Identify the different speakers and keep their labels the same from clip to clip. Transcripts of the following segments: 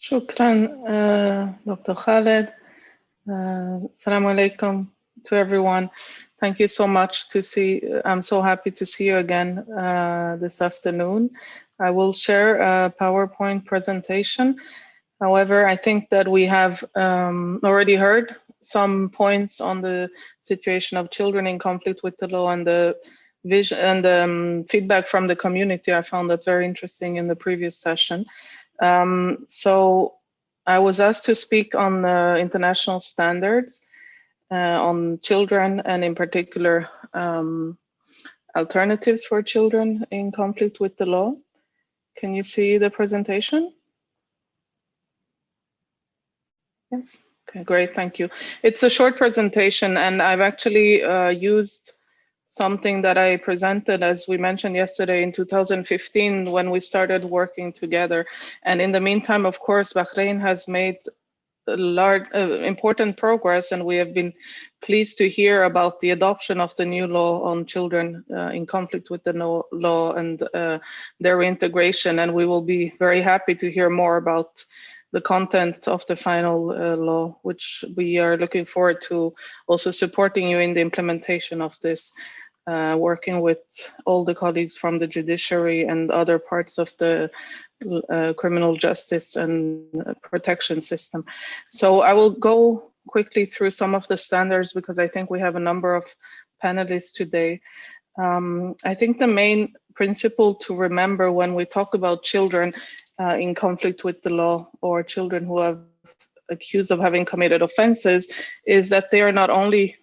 Speaker 1: Shukran, Dr. Khaled. Assalamu alaikum to everyone. Thank you so much to see. I'm so happy to see you again this afternoon. I will share a PowerPoint presentation. However, I think that we have already heard some points on the situation of children in conflict with the law and the vision and the feedback from the community. I found that very interesting in the previous session. So I was asked to speak on the international standards on children and in particular alternatives for children in conflict with the law. Can you see the presentation? Yes, okay, great, thank you. It's a short presentation and I've actually used something that I presented, as we mentioned yesterday, in 2015 when we started working together. And in the meantime, of course, Bahrain has made a large, important progress, and we have been pleased to hear about the adoption of the new law on children in conflict with the law and their reintegration. And we will be very happy to hear more about the content of the final law, which we are looking forward to also supporting you in the implementation of this. Working with all the colleagues from the judiciary and other parts of the criminal justice and protection system. So I will go quickly through some of the standards because I think we have a number of panelists today. I think the main principle to remember when we talk about children in conflict with the law or children who are accused of having committed offenses is that they are not only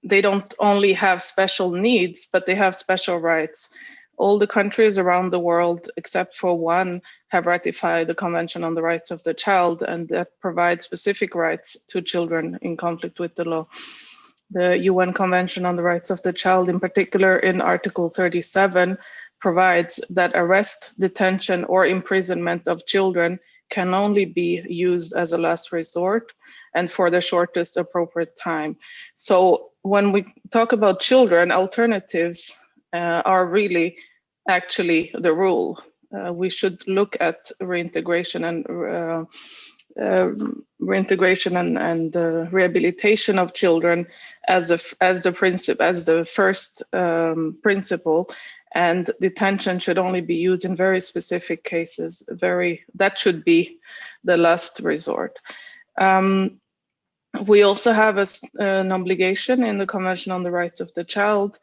Speaker 1: they don't only have special needs, but they have special rights. All the countries around the world, except for one, have ratified the Convention on the Rights of the Child, and that provides specific rights to children in conflict with the law. The UN Convention on the Rights of the Child, in particular in Article 37, provides that arrest, detention, or imprisonment of children can only be used as a last resort and for the shortest appropriate time. So when we talk about children, alternatives are really actually the rule. We should look at reintegration and rehabilitation of children as the first principle. And detention should only be used in very specific cases. That should be the last resort. We also have an obligation in the Convention on the Rights of the Child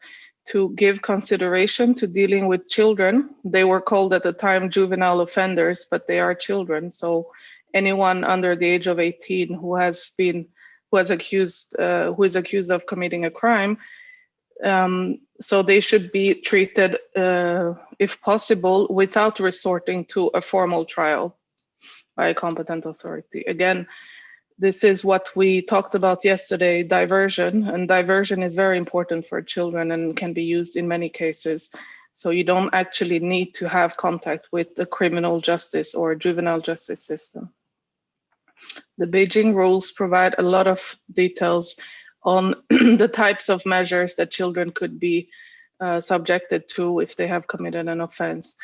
Speaker 1: to give consideration to dealing with children. They were called at the time juvenile offenders, but they are children. So anyone under the age of 18 who is accused of committing a crime, so they should be treated, if possible, without resorting to a formal trial by a competent authority. Again, this is what we talked about yesterday, diversion, and diversion is very important for children and can be used in many cases. So you don't actually need to have contact with the criminal justice or juvenile justice system. The Beijing rules provide a lot of details on the types of measures that children could be subjected to if they have committed an offense.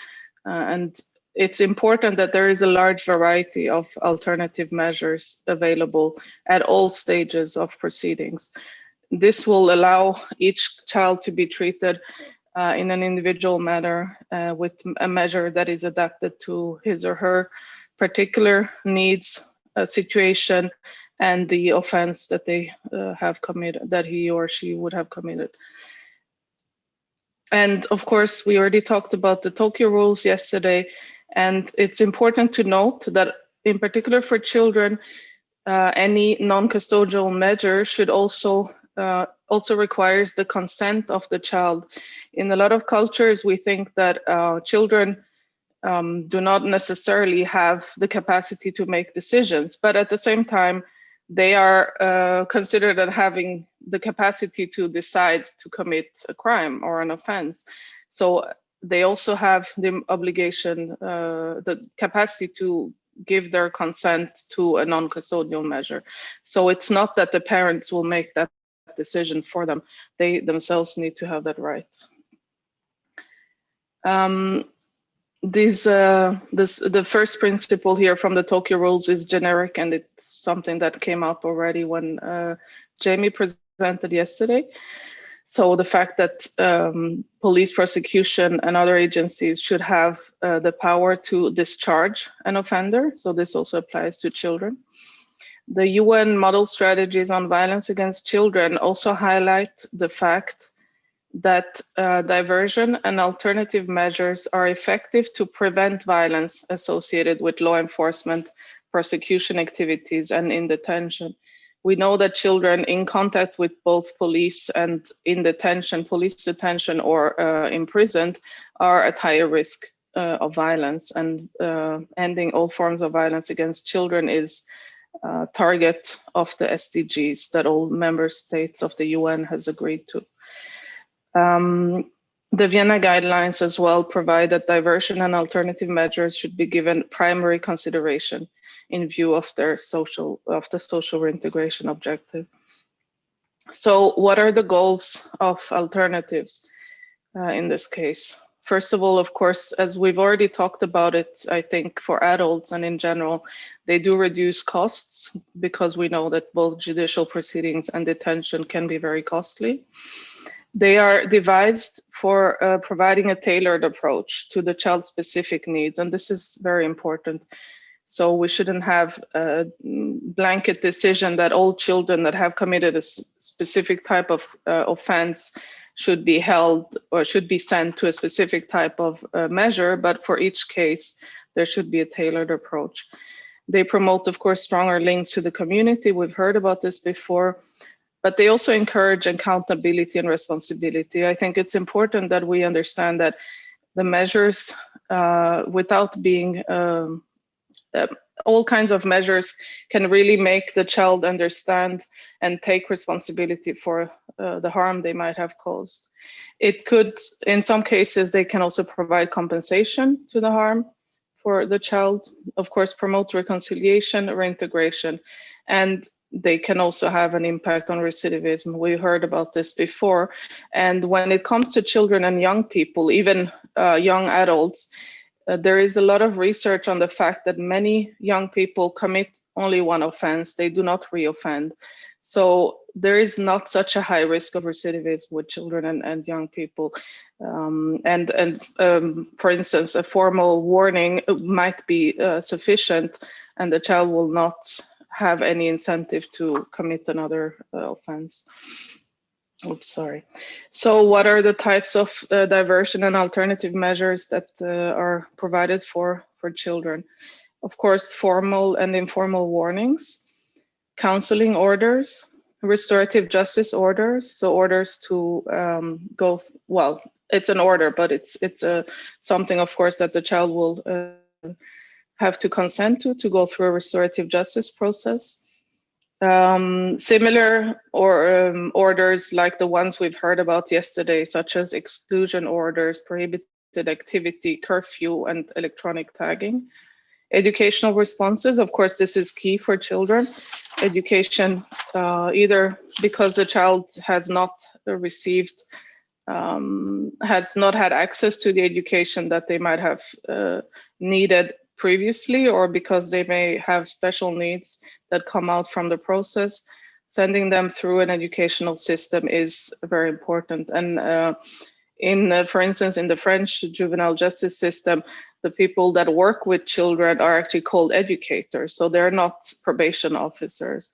Speaker 1: And it's important that there is a large variety of alternative measures available at all stages of proceedings. This will allow each child to be treated in an individual manner with a measure that is adapted to his or her particular needs, situation, and the offense that they have committed, that he or she would have committed. And of course, we already talked about the Tokyo rules yesterday, and it's important to note that in particular for children, any non-custodial measure should also requires the consent of the child. In a lot of cultures, we think that children do not necessarily have the capacity to make decisions, but at the same time, they are considered as having the capacity to decide to commit a crime or an offense. So they also have the obligation, the capacity to give their consent to a non-custodial measure. So it's not that the parents will make that decision for them. They themselves need to have that right. the first principle here from the Tokyo rules is generic, and it's something that came up already when Jamie presented yesterday. So the fact that police, prosecution, and other agencies should have the power to discharge an offender. So this also applies to children. The UN model strategies on violence against children also highlight the fact that diversion and alternative measures are effective to prevent violence associated with law enforcement, prosecution activities, and in detention. We know that children in contact with both police and in detention, police detention or imprisoned, are at higher risk of violence, and ending all forms of violence against children is target of the SDGs that all member states of the UN has agreed to. The Vienna guidelines as well provide that diversion and alternative measures should be given primary consideration in view of the social reintegration objective. So what are the goals of alternatives in this case? First of all, of course, as we've already talked about it, I think for adults and in general, they do reduce costs, because we know that both judicial proceedings and detention can be very costly. They are devised for providing a tailored approach to the child's specific needs, and this is very important. So we shouldn't have a blanket decision that all children that have committed a specific type of offense should be held or should be sent to a specific type of measure, but for each case, there should be a tailored approach. They promote, of course, stronger links to the community. We've heard about this before, but they also encourage accountability and responsibility. I think it's important that we understand that the measures, without being all kinds of measures, can really make the child understand and take responsibility for the harm they might have caused. It could, in some cases, they can also provide compensation to the harm for the child, of course, promote reconciliation, reintegration, and they can also have an impact on recidivism. We heard about this before. And when it comes to children and young people, even young adults, there is a lot of research on the fact that many young people commit only one offense. They do not reoffend. So there is not such a high risk of recidivism with children and young people. For instance, a formal warning might be sufficient, and the child will not have any incentive to commit another offense. Oops, sorry. So what are the types of diversion and alternative measures that are provided for children? Of course, formal and informal warnings, counseling orders, restorative justice orders, so orders to go, well, it's an order, but it's something, of course, that the child will have to consent to go through a restorative justice process. Similar orders like the ones we've heard about yesterday, such as exclusion orders, prohibited activity, curfew, and electronic tagging. Educational responses, of course, this is key for children. Education, either because the child has not received, has not had access to the education that they might have needed previously, or because they may have special needs that come out from the process. Sending them through an educational system is very important. And for instance, in the French juvenile justice system, the people that work with children are actually called educators, so they're not probation officers.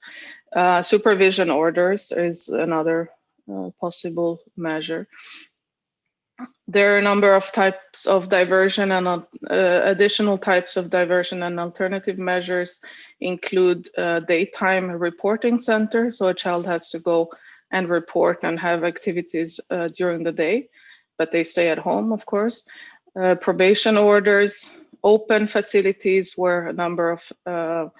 Speaker 1: Supervision orders is another possible measure. There are a number of types of diversion, and additional types of diversion and alternative measures include daytime reporting center. So a child has to go and report and have activities during the day, but they stay at home, of course. Probation orders, open facilities where a number of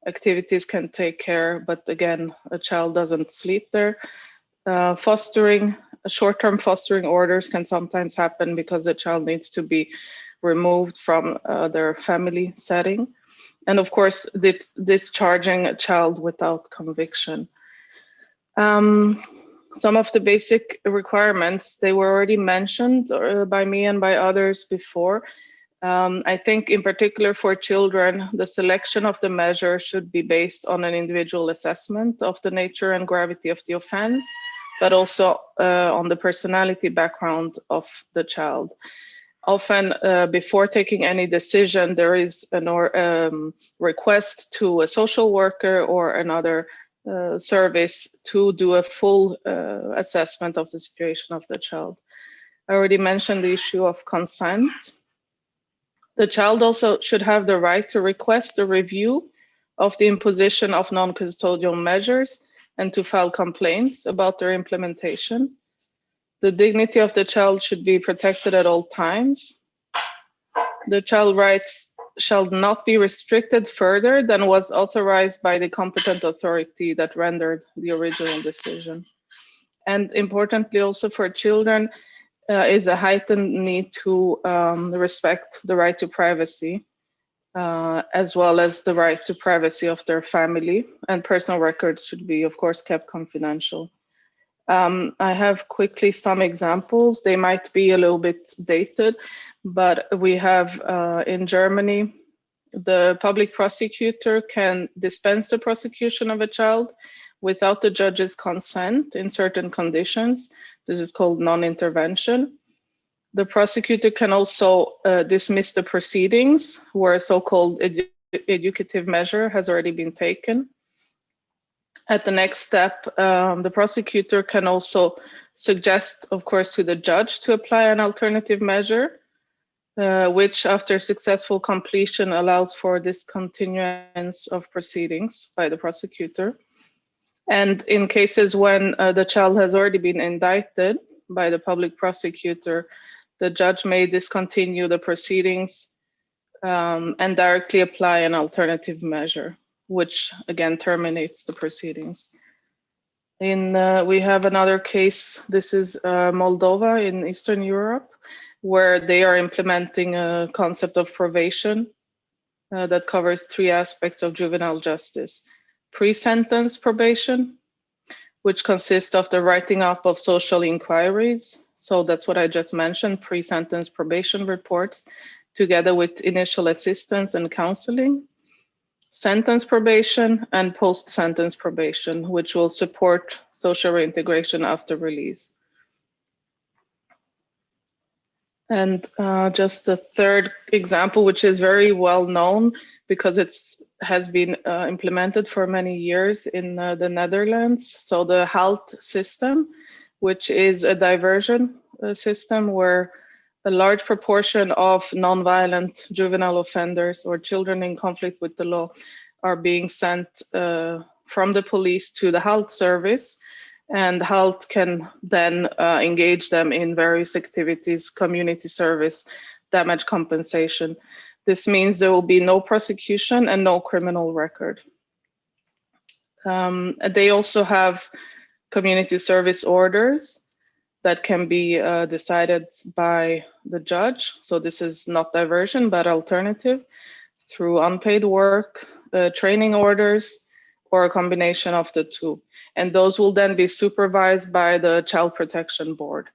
Speaker 1: activities can take care, but again, a child doesn't sleep there. Fostering, short-term fostering orders can sometimes happen because the child needs to be removed from their family setting. And of course, discharging a child without conviction. Some of the basic requirements, they were already mentioned by me and by others before. I think in particular for children, the selection of the measure should be based on an individual assessment of the nature and gravity of the offense, but also on the personality background of the child. Often, before taking any decision, there is a request to a social worker or another service to do a full assessment of the situation of the child. I already mentioned the issue of consent. The child also should have the right to request a review of the imposition of non-custodial measures and to file complaints about their implementation. The dignity of the child should be protected at all times. The child rights shall not be restricted further than was authorized by the competent authority that rendered the original decision. And importantly, also for children, is a heightened need to respect the right to privacy, as well as the right to privacy of their family, and personal records should be, of course, kept confidential. I have quickly some examples. They might be a little bit dated, but we have in Germany, the public prosecutor can dispense the prosecution of a child without the judge's consent in certain conditions. This is called non-intervention. The prosecutor can also dismiss the proceedings where a so-called educative measure has already been taken. At the next step, the prosecutor can also suggest, of course, to the judge to apply an alternative measure, which after successful completion allows for discontinuance of proceedings by the prosecutor. And in cases when the child has already been indicted by the public prosecutor, the judge may discontinue the proceedings and directly apply an alternative measure, which again terminates the proceedings. We have another case, this is Moldova in Eastern Europe, where they are implementing a concept of probation that covers 3 aspects of juvenile justice. Pre-sentence probation, which consists of the writing up of social inquiries. So that's what I just mentioned, pre-sentence probation reports, together with initial assistance and counseling. Sentence probation and post-sentence probation, which will support social reintegration after release. And just a third example, which is very well known because it has been implemented for many years in the Netherlands. So the HALT system, which is a diversion system where a large proportion of non-violent juvenile offenders or children in conflict with the law are being sent from the police to the HALT service. And HALT can then engage them in various activities, community service, damage compensation. This means there will be no prosecution and no criminal record. They also have community service orders that can be decided by the judge. So this is not diversion, but alternative through unpaid work, training orders, or a combination of the two. And those will then be supervised by the Child Protection Board,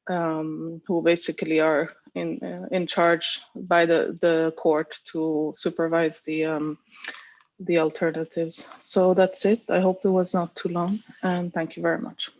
Speaker 1: who basically are in charge by the court to supervise the alternatives. So that's it. I hope it was not too long, and thank you very much.